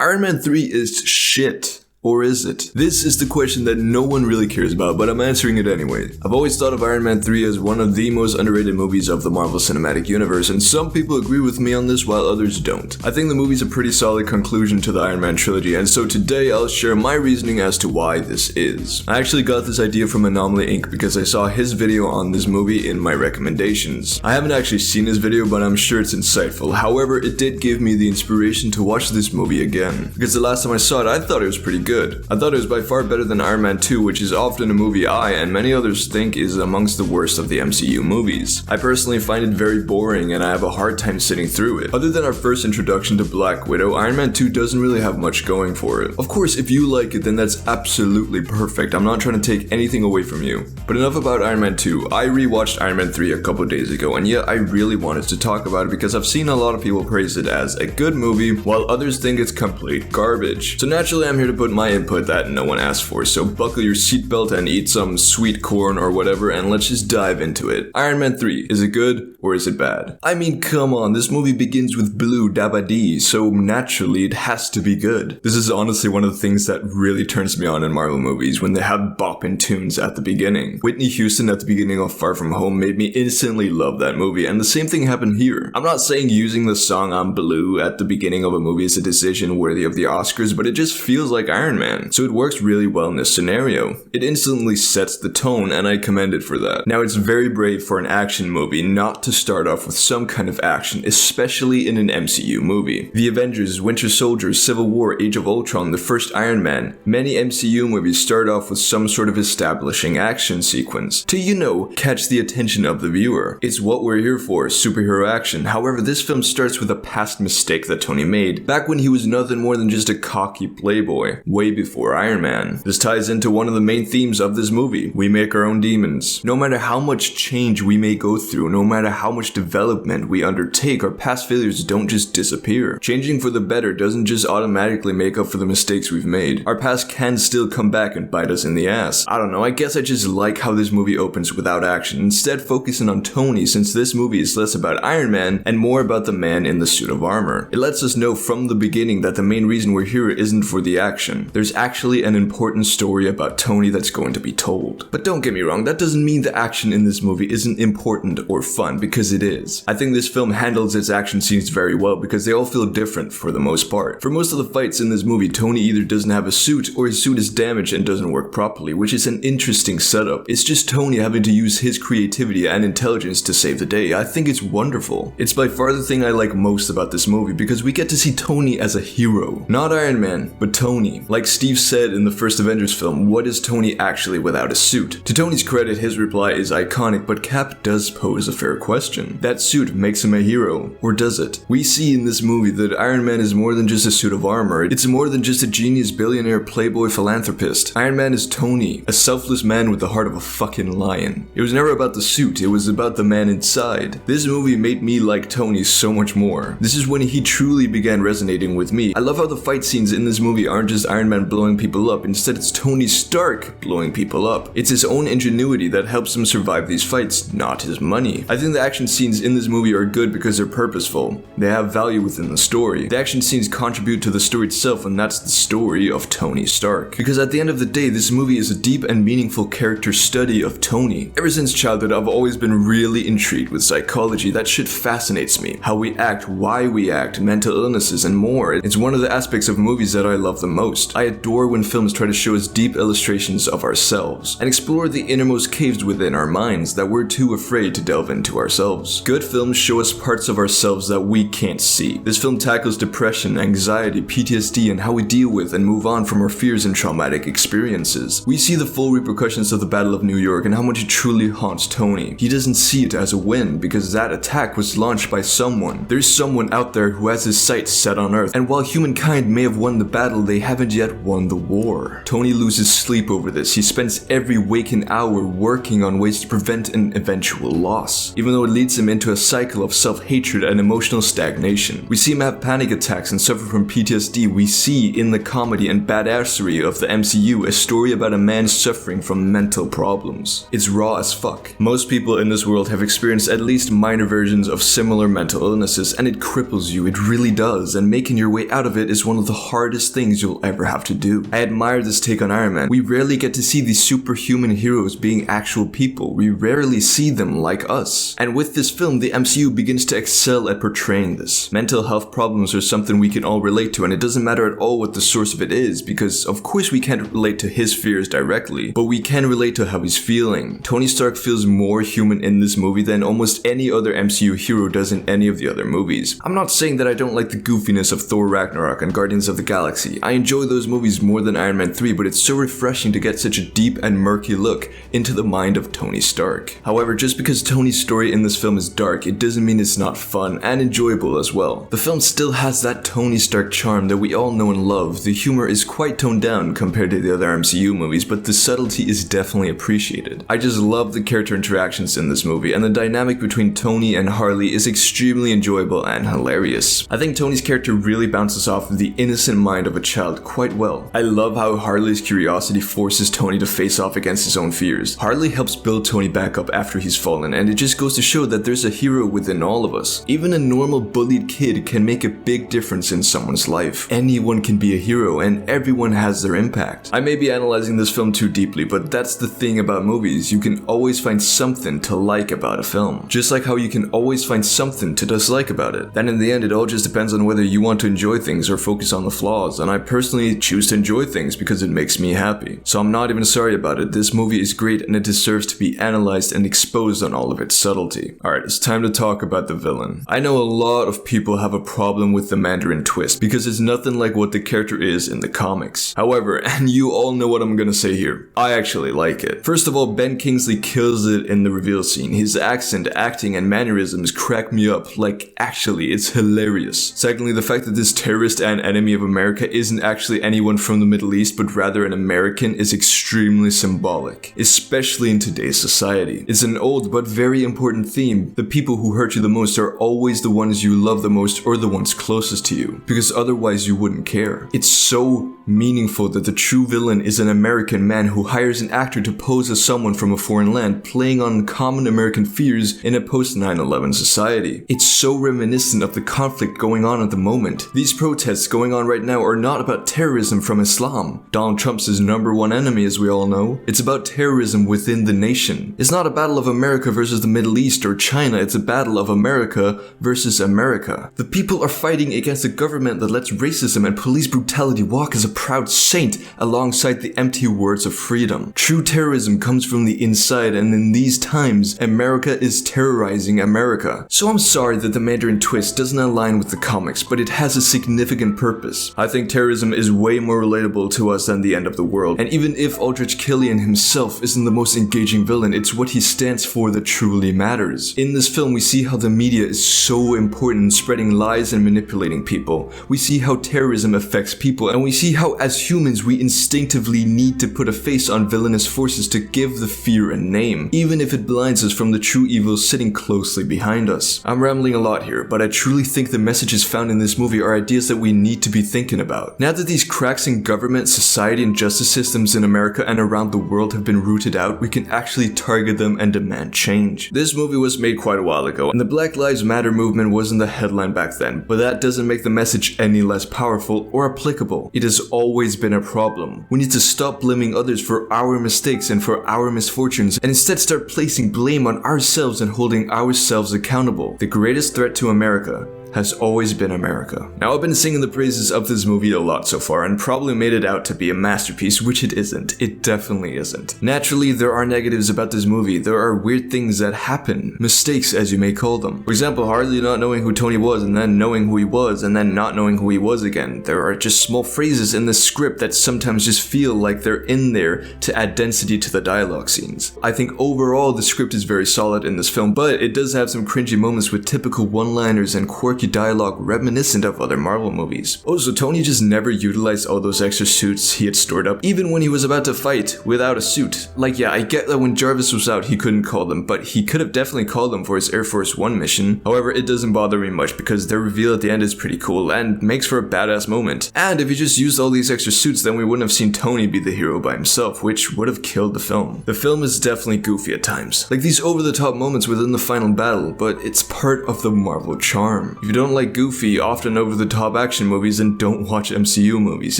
Iron Man 3 is shit. Or is it? This is the question that no one really cares about, but I'm answering it anyway. I've always thought of Iron Man 3 as one of the most underrated movies of the Marvel Cinematic Universe, and some people agree with me on this while others don't. I think the movie's a pretty solid conclusion to the Iron Man trilogy, and so today I'll share my reasoning as to why this is. I actually got this idea from Anomaly Inc. because I saw his video on this movie in my recommendations. I haven't actually seen his video, but I'm sure it's insightful. However, it did give me the inspiration to watch this movie again, because the last time I saw it, I thought it was pretty good. I thought it was by far better than Iron Man 2, which is often a movie I and many others think is amongst the worst of the MCU movies. I personally find it very boring and I have a hard time sitting through it. Other than our first introduction to Black Widow, Iron Man 2 doesn't really have much going for it. Of course, if you like it, then that's absolutely perfect. I'm not trying to take anything away from you. But enough about Iron Man 2. I rewatched Iron Man 3 a couple days ago, and yet I really wanted to talk about it because I've seen a lot of people praise it as a good movie, while others think it's complete garbage. So naturally, I'm here to put my input that no one asked for, so buckle your seatbelt and eat some sweet corn or whatever, and let's just dive into it. Iron Man 3, is it good or is it bad? I mean, come on, this movie begins with Blue Dabba Dee, so naturally it has to be good. This is honestly one of the things that really turns me on in Marvel movies, when they have bopping tunes at the beginning. Whitney Houston at the beginning of Far From Home made me instantly love that movie, and the same thing happened here. I'm not saying using the song I'm Blue at the beginning of a movie is a decision worthy of the Oscars, but it just feels like Iron Man. So it works really well in this scenario. It instantly sets the tone, and I commend it for that. Now, it's very brave for an action movie not to start off with some kind of action, especially in an MCU movie. The Avengers, Winter Soldier, Civil War, Age of Ultron, the first Iron Man. Many MCU movies start off with some sort of establishing action sequence to, catch the attention of the viewer. It's what we're here for, superhero action. However, this film starts with a past mistake that Tony made, back when he was nothing more than just a cocky playboy, way before Iron Man. This ties into one of the main themes of this movie. We make our own demons. No matter how much change we may go through, no matter how much development we undertake, our past failures don't just disappear. Changing for the better doesn't just automatically make up for the mistakes we've made. Our past can still come back and bite us in the ass. I don't know, I guess I just like how this movie opens without action, instead focusing on Tony, since this movie is less about Iron Man and more about the man in the suit of armor. It lets us know from the beginning that the main reason we're here isn't for the action. There's actually an important story about Tony that's going to be told. But don't get me wrong, that doesn't mean the action in this movie isn't important or fun, because it is. I think this film handles its action scenes very well because they all feel different for the most part. For most of the fights in this movie, Tony either doesn't have a suit or his suit is damaged and doesn't work properly, which is an interesting setup. It's just Tony having to use his creativity and intelligence to save the day. I think it's wonderful. It's by far the thing I like most about this movie because we get to see Tony as a hero. Not Iron Man, but Tony. Like Steve said in the first Avengers film, what is Tony actually without a suit? To Tony's credit, his reply is iconic, but Cap does pose a fair question. That suit makes him a hero, or does it? We see in this movie that Iron Man is more than just a suit of armor. It's more than just a genius billionaire playboy philanthropist. Iron Man is Tony, a selfless man with the heart of a fucking lion. It was never about the suit, it was about the man inside. This movie made me like Tony so much more. This is when he truly began resonating with me. I love how the fight scenes in this movie aren't just Iron Man blowing people up, instead it's Tony Stark blowing people up. It's his own ingenuity that helps him survive these fights, not his money. I think the action scenes in this movie are good because they're purposeful. They have value within the story. The action scenes contribute to the story itself, and that's the story of Tony Stark. Because at the end of the day, this movie is a deep and meaningful character study of Tony. Ever since childhood, I've always been really intrigued with psychology. That shit fascinates me. How we act, why we act, mental illnesses, and more. It's one of the aspects of movies that I love the most. I adore when films try to show us deep illustrations of ourselves and explore the innermost caves within our minds that we're too afraid to delve into ourselves. Good films show us parts of ourselves that we can't see. This film tackles depression, anxiety, PTSD, and how we deal with and move on from our fears and traumatic experiences. We see the full repercussions of the Battle of New York and how much it truly haunts Tony. He doesn't see it as a win because that attack was launched by someone. There's someone out there who has his sights set on Earth, and while humankind may have won the battle, they haven't yet yet won the war. Tony loses sleep over this. He spends every waking hour working on ways to prevent an eventual loss, even though it leads him into a cycle of self-hatred and emotional stagnation. We see him have panic attacks and suffer from PTSD. We see in the comedy and badassery of the MCU a story about a man suffering from mental problems. It's raw as fuck. Most people in this world have experienced at least minor versions of similar mental illnesses, and it cripples you, it really does, and making your way out of it is one of the hardest things you'll ever have to do. I admire this take on Iron Man. We rarely get to see these superhuman heroes being actual people. We rarely see them like us. And with this film, the MCU begins to excel at portraying this. Mental health problems are something we can all relate to, and it doesn't matter at all what the source of it is, because of course we can't relate to his fears directly, but we can relate to how he's feeling. Tony Stark feels more human in this movie than almost any other MCU hero does in any of the other movies. I'm not saying that I don't like the goofiness of Thor Ragnarok and Guardians of the Galaxy. I enjoy those movies more than Iron Man 3, but it's so refreshing to get such a deep and murky look into the mind of Tony Stark. However, just because Tony's story in this film is dark, it doesn't mean it's not fun and enjoyable as well. The film still has that Tony Stark charm that we all know and love. The humor is quite toned down compared to the other MCU movies, but the subtlety is definitely appreciated. I just love the character interactions in this movie, and the dynamic between Tony and Harley is extremely enjoyable and hilarious. I think Tony's character really bounces off of the innocent mind of a child quite well. I love how Harley's curiosity forces Tony to face off against his own fears. Harley helps build Tony back up after he's fallen, and it just goes to show that there's a hero within all of us. Even a normal bullied kid can make a big difference in someone's life. Anyone can be a hero, and everyone has their impact. I may be analyzing this film too deeply, but that's the thing about movies. You can always find something to like about a film, just like how you can always find something to dislike about it. Then in the end, it all just depends on whether you want to enjoy things or focus on the flaws, and I personally choose to enjoy things because it makes me happy. So I'm not even sorry about it. This movie is great and it deserves to be analyzed and exposed on all of its subtlety. Alright, it's time to talk about the villain. I know a lot of people have a problem with the Mandarin twist because it's nothing like what the character is in the comics. However, and you all know what I'm gonna say here, I actually like it. First of all, Ben Kingsley kills it in the reveal scene. His accent, acting, and mannerisms crack me up. Like, actually, it's hilarious. Secondly, the fact that this terrorist and enemy of America isn't actually anyone from the Middle East, but rather an American is extremely symbolic, especially in today's society. It's an old but very important theme. The people who hurt you the most are always the ones you love the most or the ones closest to you, because otherwise you wouldn't care. It's so meaningful that the true villain is an American man who hires an actor to pose as someone from a foreign land, playing on common American fears in a post-9/11 society. It's so reminiscent of the conflict going on at the moment. These protests going on right now are not about terrorism from Islam. Donald Trump's his #1 enemy, as we all know. It's about terrorism within the nation. It's not a battle of America versus the Middle East or China, it's a battle of America versus America. The people are fighting against a government that lets racism and police brutality walk as a proud saint alongside the empty words of freedom. True terrorism comes from the inside, and in these times, America is terrorizing America. So I'm sorry that the Mandarin twist doesn't align with the comics, but it has a significant purpose. I think terrorism is way more relatable to us than the end of the world, and even if Aldrich Killian himself isn't the most engaging villain, it's what he stands for that truly matters. In this film, we see how the media is so important in spreading lies and manipulating people. We see how terrorism affects people, and we see how as humans we instinctively need to put a face on villainous forces to give the fear a name, even if it blinds us from the true evil sitting closely behind us. I'm rambling a lot here, but I truly think the messages found in this movie are ideas that we need to be thinking about. Now that these cracks in government, society, and justice systems in America and around the world have been rooted out, we can actually target them and demand change. This movie was made quite a while ago, and the Black Lives Matter movement wasn't the headline back then, but that doesn't make the message any less powerful or applicable. It has always been a problem. We need to stop blaming others for our mistakes and for our misfortunes, and instead start placing blame on ourselves and holding ourselves accountable. The greatest threat to America has always been America. Now, I've been singing the praises of this movie a lot so far and probably made it out to be a masterpiece, which it isn't. It definitely isn't. Naturally, there are negatives about this movie. There are weird things that happen. Mistakes, as you may call them. For example, Harley not knowing who Tony was and then knowing who he was and then not knowing who he was again. There are just small phrases in the script that sometimes just feel like they're in there to add density to the dialogue scenes. I think overall the script is very solid in this film, but it does have some cringy moments with typical one-liners and quirky quirky dialogue reminiscent of other Marvel movies. Also, Tony just never utilized all those extra suits he had stored up, even when he was about to fight without a suit. Like, yeah, I get that when Jarvis was out he couldn't call them, but he could have definitely called them for his Air Force One mission. However, it doesn't bother me much because their reveal at the end is pretty cool and makes for a badass moment. And if he just used all these extra suits, then we wouldn't have seen Tony be the hero by himself, which would have killed the film. The film is definitely goofy at times, like these over-the-top moments within the final battle, but it's part of the Marvel charm. If you don't like goofy, often over-the-top action movies, then don't watch MCU movies.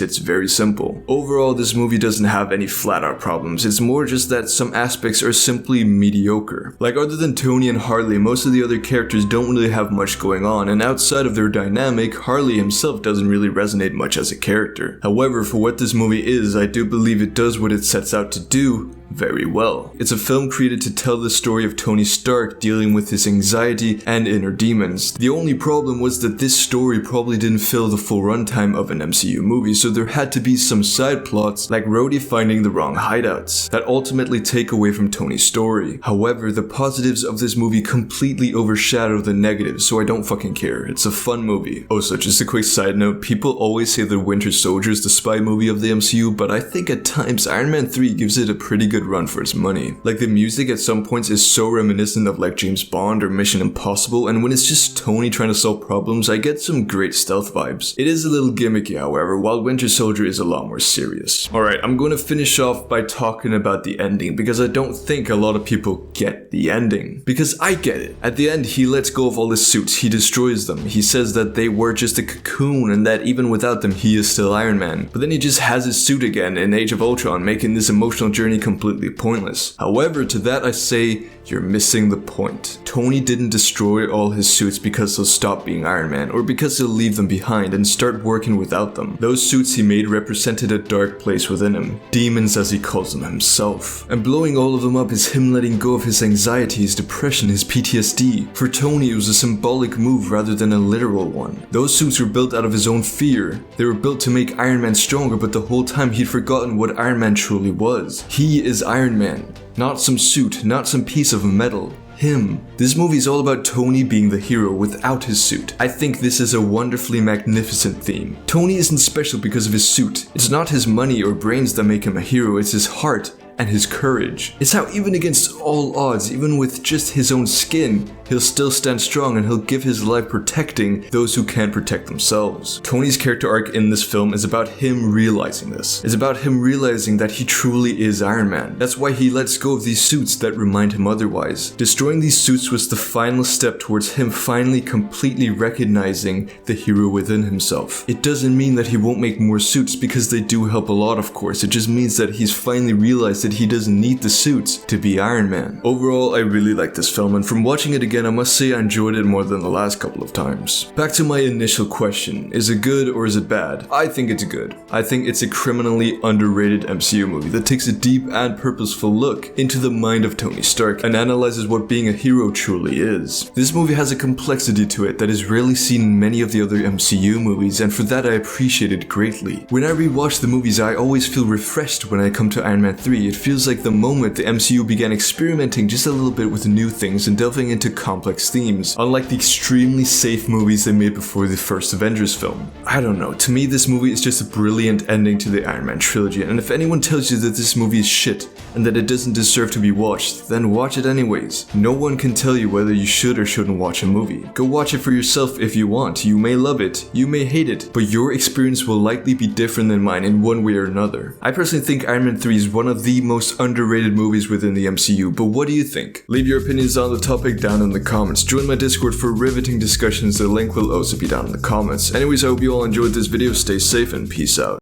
It's very simple. Overall, this movie doesn't have any flat-out problems. It's more just that some aspects are simply mediocre. Like, other than Tony and Harley, most of the other characters don't really have much going on, and outside of their dynamic, Harley himself doesn't really resonate much as a character. However, for what this movie is, I do believe it does what it sets out to do very well. It's a film created to tell the story of Tony Stark dealing with his anxiety and inner demons. The only problem was that this story probably didn't fill the full runtime of an MCU movie, so there had to be some side plots like Rhodey finding the wrong hideouts that ultimately take away from Tony's story. However, the positives of this movie completely overshadow the negatives, so I don't fucking care. It's a fun movie. Also, just a quick side note, people always say the Winter Soldier is the spy movie of the MCU, but I think at times Iron Man 3 gives it a pretty good run for its money. Like, the music at some points is so reminiscent of like James Bond or Mission Impossible, and when it's just Tony trying to solve problems, I get some great stealth vibes. It is a little gimmicky, however, while Winter Soldier is a lot more serious. Alright, I'm going to finish off by talking about the ending, because I don't think a lot of people get the ending. Because I get it. At the end, he lets go of all his suits, he destroys them, he says that they were just a cocoon and that even without them he is still Iron Man. But then he just has his suit again in Age of Ultron, making this emotional journey completely pointless. However, to that I say, you're missing the point. Tony didn't destroy all his suits because he'll stop being Iron Man, or because he'll leave them behind and start working without them. Those suits he made represented a dark place within him, demons as he calls them himself. And blowing all of them up is him letting go of his anxiety, his depression, his PTSD. For Tony, it was a symbolic move rather than a literal one. Those suits were built out of his own fear. They were built to make Iron Man stronger, but the whole time he'd forgotten what Iron Man truly was. He is Iron Man. Not some suit, not some piece of metal. Him. This movie is all about Tony being the hero without his suit. I think this is a wonderfully magnificent theme. Tony isn't special because of his suit. It's not his money or brains that make him a hero, it's his heart and his courage. It's how even against all odds, even with just his own skin, he'll still stand strong and he'll give his life protecting those who can't protect themselves. Tony's character arc in this film is about him realizing this. It's about him realizing that he truly is Iron Man. That's why he lets go of these suits that remind him otherwise. Destroying these suits was the final step towards him finally completely recognizing the hero within himself. It doesn't mean that he won't make more suits, because they do help a lot, of course. It just means that he's finally realized that he doesn't need the suits to be Iron Man. Overall, I really like this film, and from watching it again, I must say I enjoyed it more than the last couple of times. Back to my initial question, is it good or is it bad? I think it's good. I think it's a criminally underrated MCU movie that takes a deep and purposeful look into the mind of Tony Stark and analyzes what being a hero truly is. This movie has a complexity to it that is rarely seen in many of the other MCU movies, and for that I appreciate it greatly. When I rewatch the movies, I always feel refreshed when I come to Iron Man 3. It feels like the moment the MCU began experimenting just a little bit with new things and delving into complex themes, unlike the extremely safe movies they made before the first Avengers film. I don't know, to me this movie is just a brilliant ending to the Iron Man trilogy, and if anyone tells you that this movie is shit and that it doesn't deserve to be watched, then watch it anyways. No one can tell you whether you should or shouldn't watch a movie. Go watch it for yourself if you want. You may love it, you may hate it, but your experience will likely be different than mine in one way or another. I personally think Iron Man 3 is one of the most underrated movies within the MCU, but what do you think? Leave your opinions on the topic down in the comments. Join my Discord for riveting discussions, the link will also be down in the comments. Anyways, I hope you all enjoyed this video, stay safe and peace out.